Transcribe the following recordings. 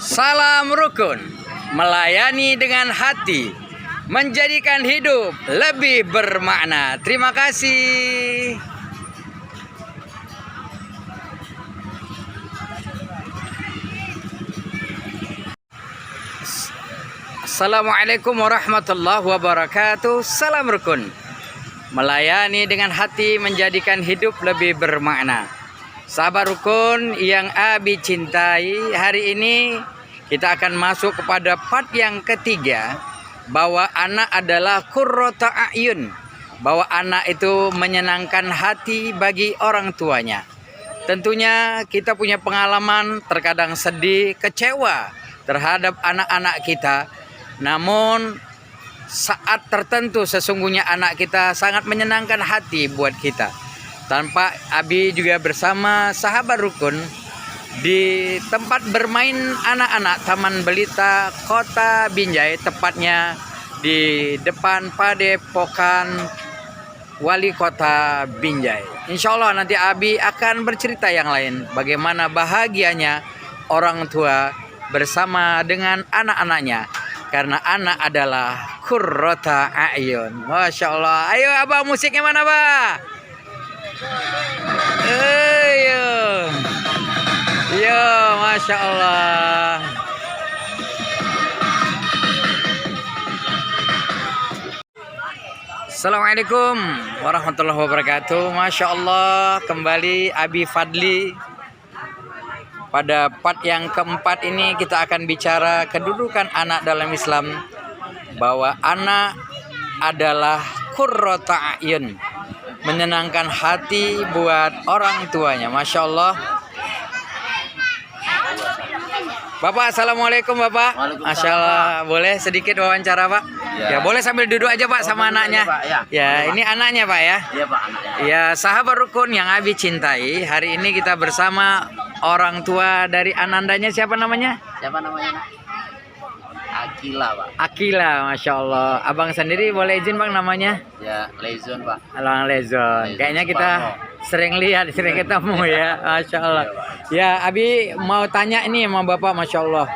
Salam rukun, melayani dengan hati, menjadikan hidup lebih bermakna. Terima kasih. Assalamualaikum warahmatullahi wabarakatuh. Salam rukun, melayani dengan hati, menjadikan hidup lebih bermakna. Sahabat rukun yang Abi cintai, hari ini kita akan masuk kepada part yang ketiga, bahwa anak adalah qurrata a'yun, bahwa anak itu menyenangkan hati bagi orang tuanya. Tentunya kita punya pengalaman terkadang sedih, kecewa terhadap anak-anak kita. Namun saat tertentu sesungguhnya anak kita sangat menyenangkan hati buat kita. Tanpa Abi juga bersama sahabat rukun di tempat bermain anak-anak Taman Belita Kota Binjai, tepatnya di depan Padepokan Wali Kota Binjai. Insya Allah nanti Abi akan bercerita yang lain, bagaimana bahagianya orang tua bersama dengan anak-anaknya, karena anak adalah qurrata a'yun. Masya Allah. Ayo abah, musiknya mana abah? Ayo. Yo, Masya Allah. Assalamualaikum warahmatullahi wabarakatuh. Masya Allah, kembali Abi Fadli. Pada part yang keempat ini kita akan bicara kedudukan anak dalam Islam, bahwa anak adalah qurrata a'yun, menyenangkan hati buat orang tuanya. Masya Allah. Bapak, assalamualaikum Bapak. Masya Allah, boleh sedikit wawancara Pak? Ya, boleh sambil duduk aja Pak sama anaknya. Ya, ini anaknya Pak ya. Iya Pak, anaknya. Ya, sahabat rukun yang Abi cintai, hari ini kita bersama orang tua dari anandanya. Siapa namanya? Siapa namanya Nak? Akila Pak. Akila, Masya Allah. Abang sendiri boleh izin Bang namanya? Ya, Lezon Pak. Abang Lezon. Kayaknya kita sering lihat, sering ketemu ya. Masya Allah. Ya, Abi mau tanya ini sama Bapak, Masya Allah.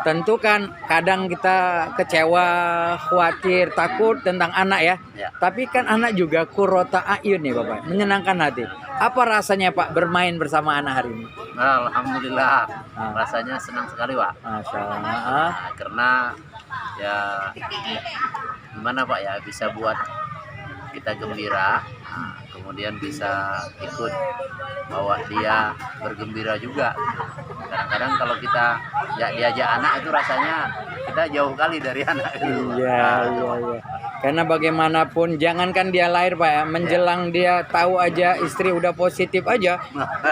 Tentu kan kadang kita kecewa, khawatir, takut tentang anak ya. Tapi kan anak juga qurrata a'yun ya Bapak, menyenangkan hati. Apa rasanya Pak bermain bersama anak hari ini? Nah, alhamdulillah, rasanya senang sekali Pak. Masya Allah. Nah, karena ya gimana Pak ya, bisa buat kita gembira, kemudian bisa ikut bawa dia bergembira juga. Kadang-kadang kalau kita ya diajak anak itu rasanya kita jauh kali dari anak itu. Iya. Karena bagaimanapun, jangankan dia lahir Pak ya, menjelang dia tahu aja istri udah positif aja,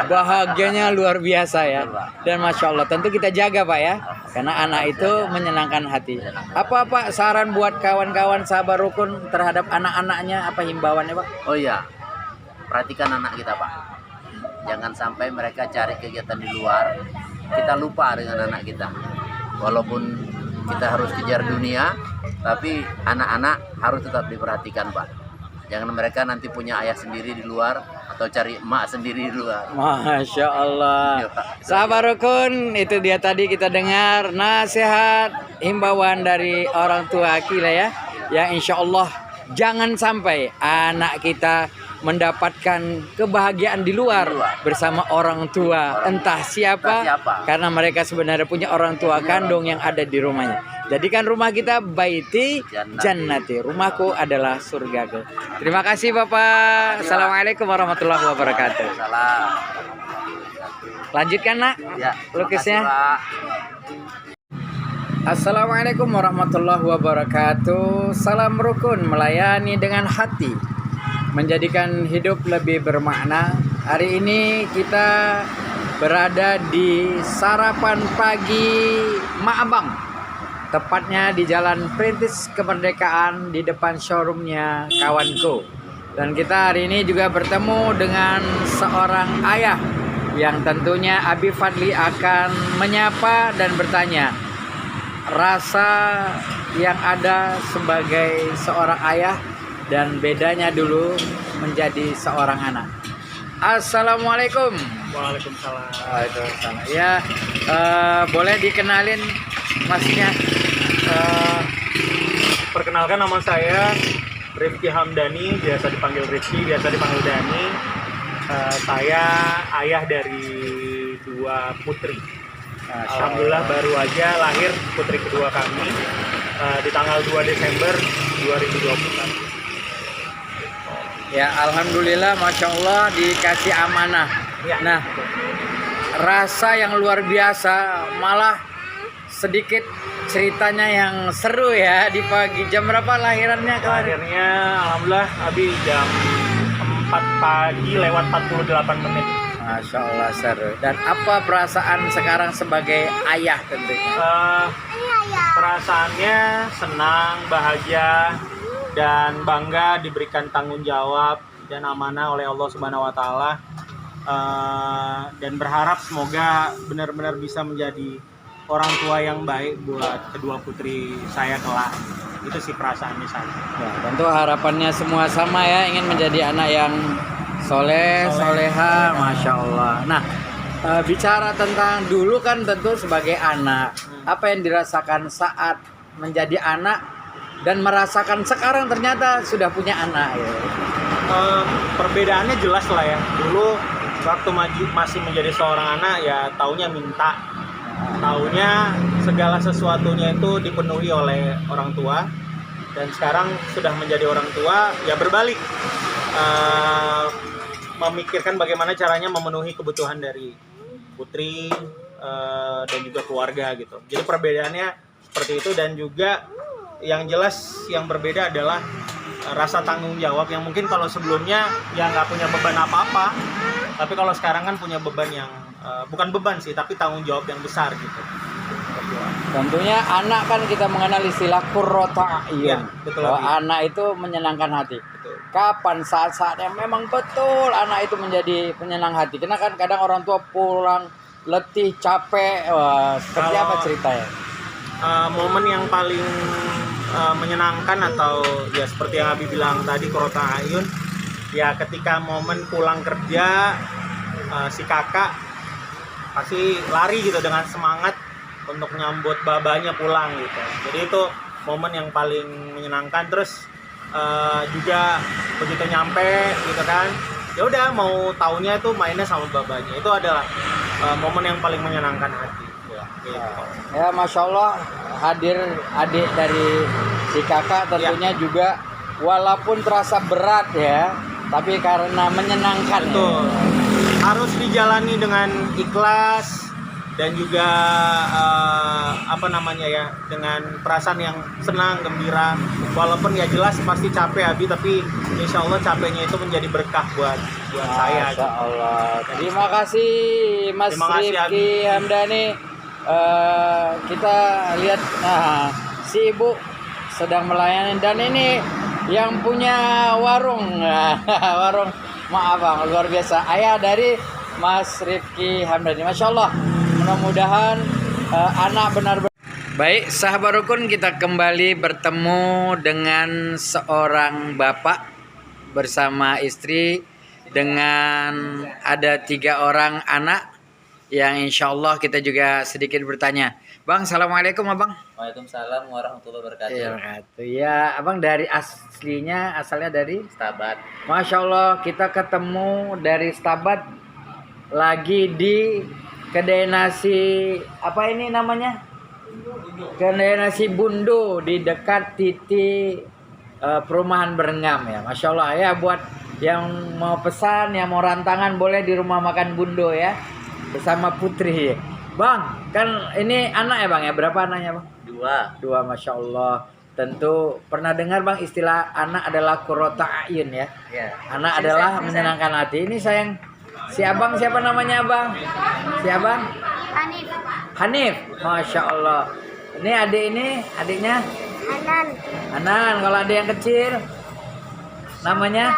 bahagianya luar biasa ya. Dan Masya Allah, tentu kita jaga Pak ya, karena anak itu menyenangkan hati. Apa Pak saran buat kawan-kawan sahabat rukun terhadap anak-anaknya, apa himbauannya Pak? Oh iya, perhatikan anak kita Pak. Jangan sampai mereka cari kegiatan di luar, kita lupa dengan anak kita. Walaupun kita harus kejar dunia, tapi anak-anak harus tetap diperhatikan Pak. Jangan mereka nanti punya ayah sendiri di luar atau cari emak sendiri di luar. Masya Allah. Sahabat rukun, itu dia tadi kita dengar nasihat himbauan dari orang tua Akila ya. Ya, insya Allah jangan sampai anak kita mendapatkan kebahagiaan di luar bersama orang tua, entah siapa, karena mereka sebenarnya punya orang tua kandung yang ada di rumahnya. Jadikan rumah kita baiti jannati, rumahku adalah surgaku. Terima kasih Bapak. Assalamualaikum warahmatullahi wabarakatuh. Lanjutkan Nak lukisnya. Assalamualaikum warahmatullahi wabarakatuh. Salam rukun, melayani dengan hati, menjadikan hidup lebih bermakna. Hari ini kita berada di sarapan pagi Mak Abang, tepatnya di Jalan Perintis Kemerdekaan di depan showroomnya kawanku. Dan kita hari ini juga bertemu dengan seorang ayah yang tentunya Abi Fadli akan menyapa dan bertanya rasa yang ada sebagai seorang ayah dan bedanya dulu menjadi seorang anak. Assalamualaikum. Waalaikumsalam. Waalaikumsalam. Ya, boleh dikenalin masnya? Perkenalkan, nama saya Rifki Hamdani, biasa dipanggil Rifki, biasa dipanggil Dani. Saya ayah dari 2 putri. Alhamdulillah baru aja lahir putri kedua kami di tanggal 2 Desember 2021. Ya, alhamdulillah, masya Allah dikasih amanah. Ya. Nah, rasa yang luar biasa, malah sedikit ceritanya yang seru ya di pagi. Jam berapa lahirannya kemarin? Akhirnya alhamdulillah Abi jam 4 pagi lewat 48 menit. Masya Allah, seru. Dan apa perasaan sekarang sebagai ayah tentunya? Perasaannya senang, bahagia, dan bangga diberikan tanggung jawab dan amanah oleh Allah Subhanahu wa Ta'ala, dan berharap semoga benar-benar bisa menjadi orang tua yang baik buat kedua putri saya kelak. Itu sih perasaannya saya. Ya, tentu harapannya semua sama ya, ingin menjadi anak yang soleha, masya Allah. Nah, bicara tentang dulu kan tentu sebagai anak, apa yang dirasakan saat menjadi anak dan merasakan sekarang ternyata sudah punya anak ya. Perbedaannya jelas lah ya. Dulu waktu masih menjadi seorang anak ya taunya minta, taunya segala sesuatunya itu dipenuhi oleh orang tua. Dan sekarang sudah menjadi orang tua ya berbalik, memikirkan bagaimana caranya memenuhi kebutuhan dari putri dan juga keluarga gitu. Jadi perbedaannya seperti itu, dan juga yang jelas yang berbeda adalah rasa tanggung jawab yang mungkin kalau sebelumnya ya nggak punya beban apa-apa, tapi kalau sekarang kan punya beban yang bukan beban sih, tapi tanggung jawab yang besar gitu. Tentunya anak kan kita mengenal istilah qurratu a'yun. Ya, betul. Bahwa anak itu menyenangkan hati. Betul. Kapan saat-saat yang memang betul anak itu menjadi penyenang hati? Karena kan kadang orang tua pulang letih, capek, seperti apa ceritanya? Momen yang paling menyenangkan atau ya seperti yang Abi bilang tadi, qurratu a'yun, ya ketika momen pulang kerja, si kakak pasti lari gitu dengan semangat untuk nyambut babanya pulang gitu. Jadi itu momen yang paling menyenangkan. Terus juga begitu nyampe gitu kan, ya udah mau taunya itu mainnya sama babanya. Itu adalah momen yang paling menyenangkan hati ya, gitu. Ya, masya Allah, hadir adik dari si kakak tentunya juga walaupun terasa berat ya, tapi karena menyenangkan. Betul. Harus dijalani dengan ikhlas dan juga dengan perasaan yang senang, gembira. Walaupun ya jelas pasti capek Abi, tapi insya Allah capeknya itu menjadi berkah buat saya. Masya Allah. Terima kasih Mas Rifki Hamdani. Kita lihat, si ibu sedang melayani, dan ini yang punya warung warung, maaf bang, luar biasa, ayah dari Mas Rifki Hamdani. Masya Allah, mudah-mudahan anak benar-benar baik. Sahabat rukun, kita kembali bertemu dengan seorang bapak bersama istri dengan ada 3 orang anak yang insya Allah kita juga sedikit bertanya. Bang, assalamualaikum abang. Waalaikumsalam warahmatullahi wabarakatuh. Ya, abang dari asalnya dari Stabat. Masya Allah, kita ketemu dari Stabat lagi di kedai nasi apa ini namanya? Kedai nasi Bundo di dekat titik perumahan Berengam ya. Masya Allah ya, buat yang mau pesan, yang mau rantangan boleh di rumah makan Bundo ya, bersama putri. Bang, kan ini anak ya bang ya, berapa anaknya bang? 2. Masya Allah. Tentu pernah dengar bang istilah anak adalah qurratu a'yun ya. Ya. Anak adalah menyenangkan hati. Ini sayang, si abang siapa namanya abang? Si abang? Hanif. Masya Allah. Ini adiknya? Anan. Kalau adik yang kecil namanya?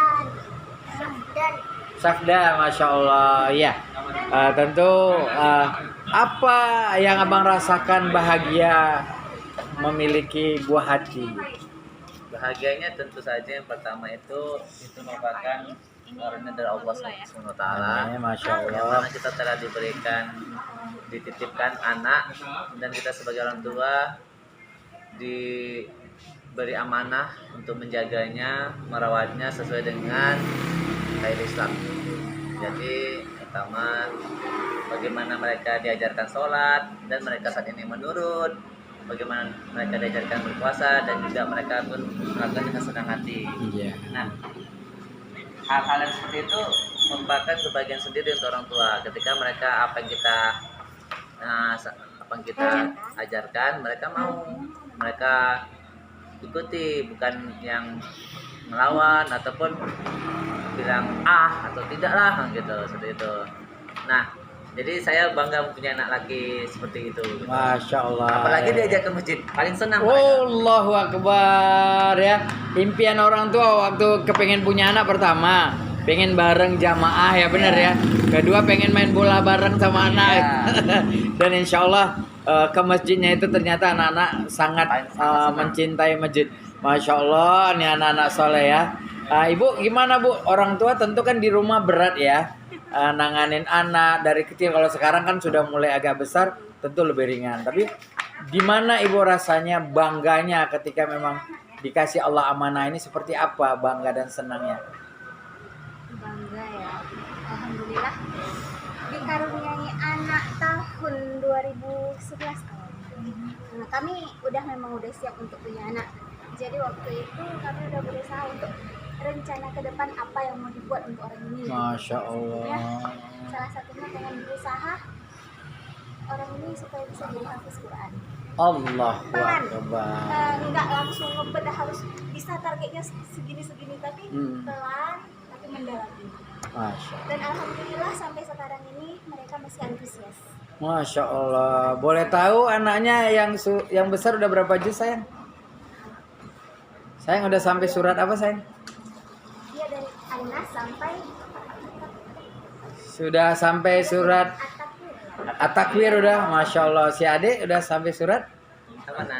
Safda. Masya Allah. Ya. Tentu apa yang abang rasakan bahagia memiliki buah hati? Bahagianya tentu saja yang pertama itu merupakan karunia dari Allah Subhanahu wa taala. Masya Yang Allah. mana kita telah dititipkan anak, dan kita sebagai orang tua diberi amanah untuk menjaganya, merawatnya sesuai dengan kaidah Islam. Jadi pertama, bagaimana mereka diajarkan sholat dan mereka saat ini menurut, bagaimana mereka diajarkan berpuasa dan juga mereka pun melakukan dengan senang hati. Iya. Nah, hal-hal yang seperti itu merupakan kebahagiaan sendiri untuk orang tua ketika mereka apa yang kita ajarkan mereka mau, mereka ikuti, bukan yang melawan ataupun bilang atau tidaklah gitu, seperti itu. Nah, jadi saya bangga punya anak laki seperti itu. Masya Allah. Apalagi diajak ke masjid, paling senang mereka. Allahu Akbar ya. Impian orang tua waktu kepengen punya anak pertama, pengen bareng jamaah ya, bener ya. Kedua pengen main bola bareng sama anak. Dan insya Allah ke masjidnya itu ternyata anak-anak sangat mencintai masjid. Masya Allah, ini anak-anak soleh ya. Ibu gimana Bu? Orang tua tentu kan di rumah berat ya, nanganin anak dari kecil. Kalau sekarang kan sudah mulai agak besar, tentu lebih ringan. Tapi gimana Ibu rasanya, bangganya ketika memang dikasih Allah amanah ini, seperti apa bangga dan senangnya? Bangga ya, alhamdulillah dikaruniai anak tahun 2011. Nah, kami memang udah siap untuk punya anak. Jadi waktu itu kami udah berusaha untuk rencana ke depan apa yang mau dibuat untuk orang ini. Masya Allah. Ya, salah satunya pengen berusaha orang ini supaya bisa jadi hafiz Quran. Allah Pelan. Akbar. Nggak langsung ngebedah harus bisa targetnya segini-segini, tapi pelan tapi mendalami. Masya Allah. Dan alhamdulillah sampai sekarang ini mereka masih antusias. Masya Allah. Boleh tahu anaknya yang besar udah berapa juz sayang? Sayang udah sampai surat apa sayang? Dia dari An-Nas sampai Sudah sampai surat At-Takwir. At-Takwir udah. Masya Allah. Si adik udah sampai surat Mana?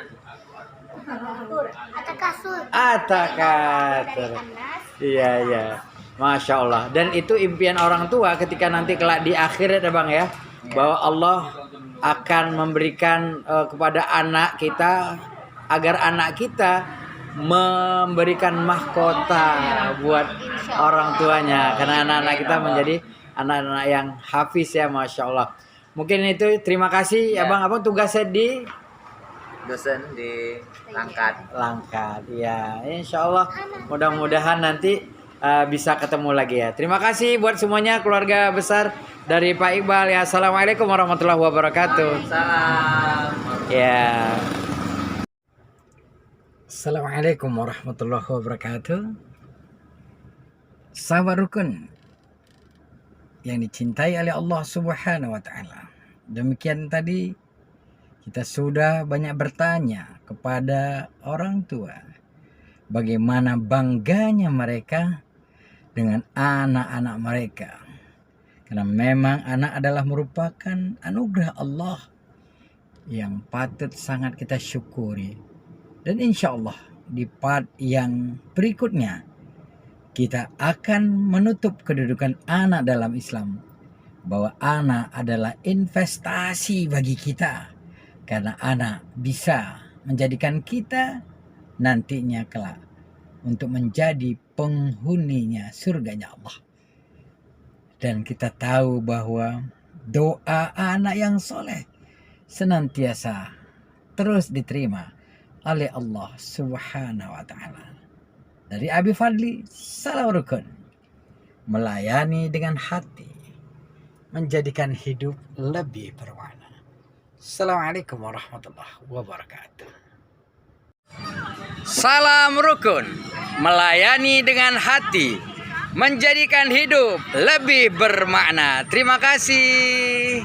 At-Takasur. At-Takatsur. Dari An-Nas. Iya iya. Masya Allah. Dan itu impian orang tua ketika nanti kelak di akhirat ya Bang ya, bahwa Allah akan memberikan kepada anak kita, agar anak kita memberikan mahkota buat orang tuanya, karena anak-anak kita menjadi anak-anak yang hafiz ya. Masya Allah. Mungkin itu, terima kasih ya Bang. Apa tugasnya di Dosen di Langkat. Langkat ya, insya Allah mudah-mudahan nanti bisa ketemu lagi ya. Terima kasih buat semuanya, keluarga besar dari Pak Iqbal ya. Assalamualaikum warahmatullahi wabarakatuh. Salam. Ya. Assalamualaikum warahmatullahi wabarakatuh. Sahabat rukun yang dicintai oleh Allah Subhanahu wa taala. Demikian tadi kita sudah banyak bertanya kepada orang tua bagaimana bangganya mereka dengan anak-anak mereka. Karena memang anak adalah merupakan anugerah Allah yang patut sangat kita syukuri. Dan insya Allah di part yang berikutnya kita akan menutup kedudukan anak dalam Islam. Bahwa anak adalah investasi bagi kita. Karena anak bisa menjadikan kita nantinya kelak untuk menjadi penghuninya surganya Allah. Dan kita tahu bahwa doa anak yang soleh senantiasa terus diterima oleh Allah Subhanahu wa taala. Dari Abi Fadli, salam rukun. Melayani dengan hati, menjadikan hidup lebih berwarna. Assalamualaikum warahmatullahi wabarakatuh. Salam rukun. Melayani dengan hati, menjadikan hidup lebih bermakna. Terima kasih.